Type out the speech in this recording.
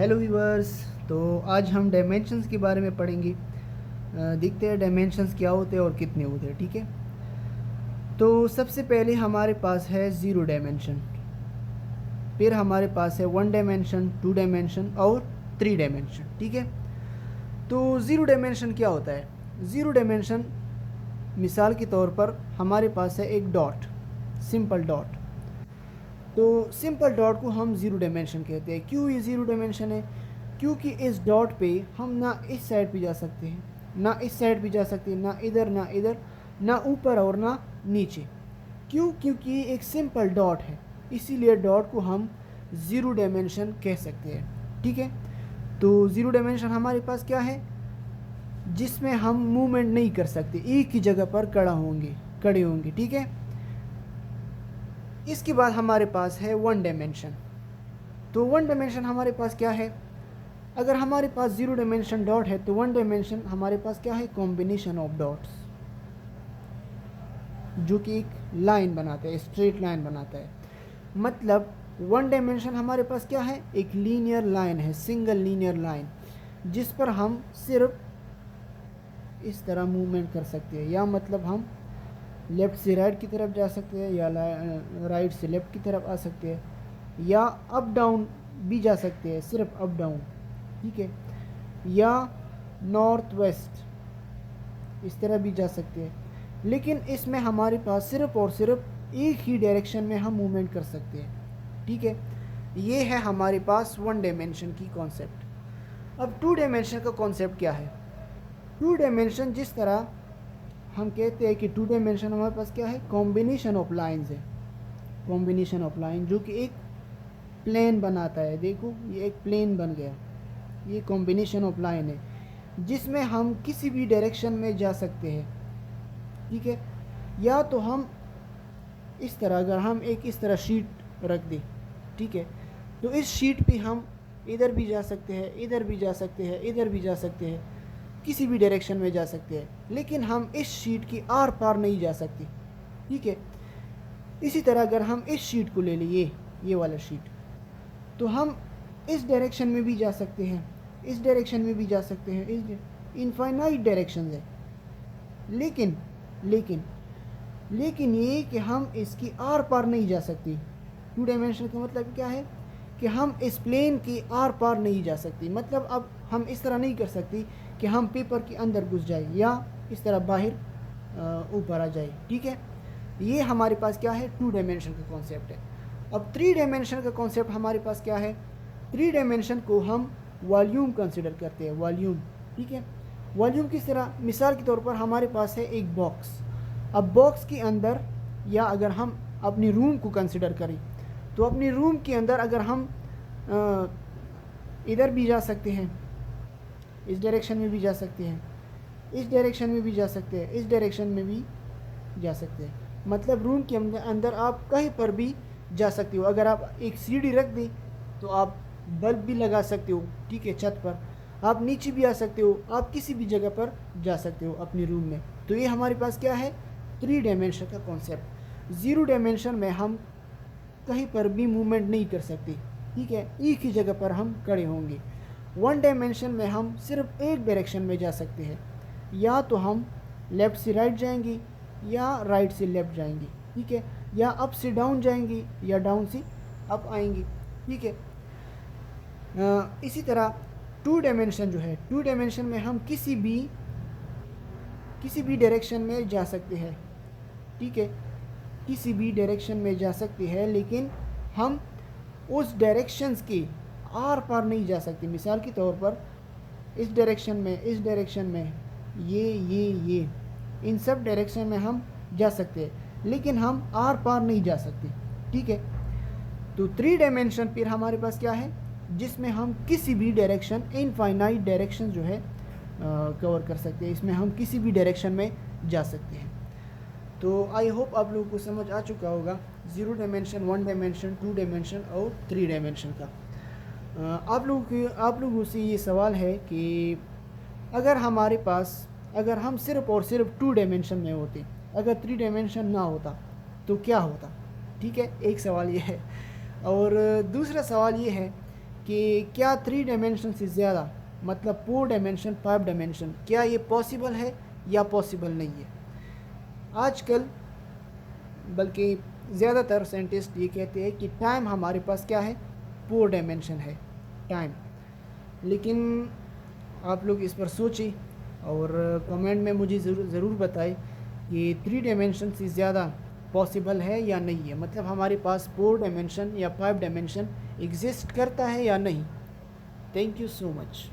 Hello viewers. तो आज हम डायमेंशंस के बारे में पढ़ेंगे। देखते हैं डायमेंशंस क्या होते हैं और कितने होते हैं। ठीक है, तो सबसे पहले हमारे पास है ज़ीरो डायमेंशन, फिर हमारे पास है वन डायमेंशन, टू डायमेंशन और थ्री डायमेंशन। ठीक है, तो ज़ीरो डायमेंशन क्या होता है? ज़ीरो डायमेंशन मिसाल के तौर पर हमारे पास है एक डॉट, सिंपल डॉट। तो सिंपल डॉट को हम ज़ीरो डायमेंशन कहते हैं। क्यों ये ज़ीरो डायमेंशन है? क्योंकि इस डॉट पे हम ना इस साइड पे जा सकते हैं, ना इस साइड पे जा सकते हैं, ना इधर, ना ऊपर और ना नीचे। क्यों? क्योंकि ये एक सिंपल डॉट है, इसीलिए डॉट को हम ज़ीरो डायमेंशन कह सकते हैं। ठीक है, तो ज़ीरो डायमेंशन हमारे पास क्या है? जिसमें हम मूवमेंट नहीं कर सकते, एक ही जगह पर खड़े होंगे। ठीक है, इसके बाद हमारे पास है वन डायमेंशन। तो वन डायमेंशन हमारे पास क्या है? अगर हमारे पास ज़ीरो डायमेंशन डॉट है तो वन डायमेंशन हमारे पास क्या है? कॉम्बिनेशन ऑफ डॉट्स, जो कि एक लाइन बनाता है, स्ट्रेट लाइन बनाता है। मतलब वन डायमेंशन हमारे पास क्या है? एक लीनियर लाइन है, सिंगल लीनियर लाइन, जिस पर हम सिर्फ इस तरह मूवमेंट कर सकते हैं। या मतलब हम लेफ़्ट से राइट की तरफ जा सकते हैं, या राइट से लेफ़्ट की तरफ आ सकते हैं, या अप डाउन भी जा सकते हैं, सिर्फ अप डाउन। ठीक है, या नॉर्थ वेस्ट इस तरह भी जा सकते हैं। लेकिन इसमें हमारे पास सिर्फ और सिर्फ एक ही डायरेक्शन में हम मूवमेंट कर सकते हैं। ठीक है, ये है हमारे पास वन डायमेंशन की कॉन्सेप्ट। अब टू डायमेंशन का कॉन्सेप्ट क्या है? टू डायमेंशन जिस तरह हम कहते हैं कि टू डायमेंशन हमारे पास क्या है? कॉम्बिनेशन ऑफ लाइंस है, कॉम्बिनेशन ऑफ लाइन, जो कि एक प्लेन बनाता है। देखो, ये एक प्लेन बन गया, ये कॉम्बिनेशन ऑफ लाइन है जिसमें हम किसी भी डायरेक्शन में जा सकते हैं। ठीक है, या तो हम इस तरह, अगर हम एक इस तरह शीट रख दें, ठीक है, तो इस शीट पे हम इधर भी जा सकते हैं, इधर भी जा सकते हैं, इधर भी जा सकते हैं, किसी भी डायरेक्शन में जा सकते हैं। लेकिन हम इस शीट की आर पार नहीं जा सकते। ठीक है, इसी तरह अगर हम इस शीट को ले लें, ये वाला शीट, तो हम इस डायरेक्शन में भी जा सकते हैं, इस डायरेक्शन में भी जा सकते हैं, इस इनफाइनाइट डायरेक्शन है। लेकिन लेकिन लेकिन ये कि हम इसकी आर पार नहीं जा सकते। टू डायमेंशन का मतलब क्या है? कि हम इस प्लेन की आर पार नहीं जा सकते। मतलब अब हम इस तरह नहीं कर सकते कि हम पेपर के अंदर घुस जाए या इस तरह बाहर ऊपर आ जाए। ठीक है, ये हमारे पास क्या है? टू डायमेंशन का कॉन्सेप्ट है। अब थ्री डायमेंशन का कॉन्सेप्ट हमारे पास क्या है? थ्री डायमेंशन को हम वॉल्यूम कंसिडर करते हैं, वॉल्यूम। ठीक है, वॉल्यूम किस तरह? मिसाल के तौर पर हमारे पास है एक बॉक्स। अब बॉक्स के अंदर, या अगर हम अपनी रूम को कंसिडर करें, तो अपनी रूम के अंदर अगर हम इधर भी जा सकते हैं, इस डायरेक्शन में भी जा सकते हैं, इस डायरेक्शन में भी जा सकते हैं, इस डायरेक्शन में भी जा सकते हैं। मतलब रूम के अंदर आप कहीं पर भी जा सकते हो। अगर आप एक सीढ़ी रख दी तो आप बल्ब भी लगा सकते हो। ठीक है, छत पर आप नीचे भी आ सकते हो, आप किसी भी जगह पर जा सकते हो अपनी रूम में। तो ये हमारे पास क्या है? थ्री डायमेंशन का कॉन्सेप्ट। ज़ीरो डायमेंशन में हम कहीं पर भी मूवमेंट नहीं कर सकते। ठीक है, एक ही जगह पर हम खड़े होंगे। वन डायमेंशन में हम सिर्फ एक डायरेक्शन में जा सकते हैं, या तो हम लेफ़्ट से राइट जाएंगे या राइट से लेफ़्ट जाएंगे। ठीक है, या अप से डाउन जाएंगे या डाउन से अप आएंगे। ठीक है, इसी तरह टू डायमेंशन जो है, टू डायमेंशन में हम किसी भी डायरेक्शन में जा सकते हैं। ठीक है, किसी भी डायरेक्शन में जा सकते हैं, लेकिन हम उस डायरेक्शंस के आर पार नहीं जा सकते। मिसाल के तौर पर इस डायरेक्शन में, इस डायरेक्शन में, ये इन सब डायरेक्शन में हम जा सकते हैं, लेकिन हम आर पार नहीं जा सकते। ठीक है, तो थ्री डायमेंशन फिर हमारे पास क्या है? जिसमें हम किसी भी डायरेक्शन, इनफाइनाइट डायरेक्शन जो है कवर कर सकते हैं। इसमें हम किसी भी डायरेक्शन में जा सकते हैं। तो आई होप आप लोगों को समझ आ चुका होगा zero dimension, one dimension, two dimension और थ्री डायमेंशन का। आप लोगों से ये सवाल है कि अगर हम सिर्फ और सिर्फ टू डायमेंशन में होते, अगर थ्री डायमेंशन ना होता तो क्या होता? ठीक है, एक सवाल ये है। और दूसरा सवाल ये है कि क्या 3 डायमेंशन से ज़्यादा, मतलब 4 डायमेंशन 5 डायमेंशन, क्या ये पॉसिबल है या पॉसिबल नहीं है। आजकल बल्कि ज़्यादातर साइंटिस्ट ये कहते हैं कि टाइम हमारे पास क्या है, 4 डायमेंशन है टाइम। लेकिन आप लोग इस पर सोचें और कमेंट में मुझे ज़रूर बताएं कि 3 डायमेंशन से ज़्यादा पॉसिबल है या नहीं है, मतलब हमारे पास 4 डायमेंशन या 5 डायमेंशन एग्जिस्ट करता है या नहीं। Thank you so much.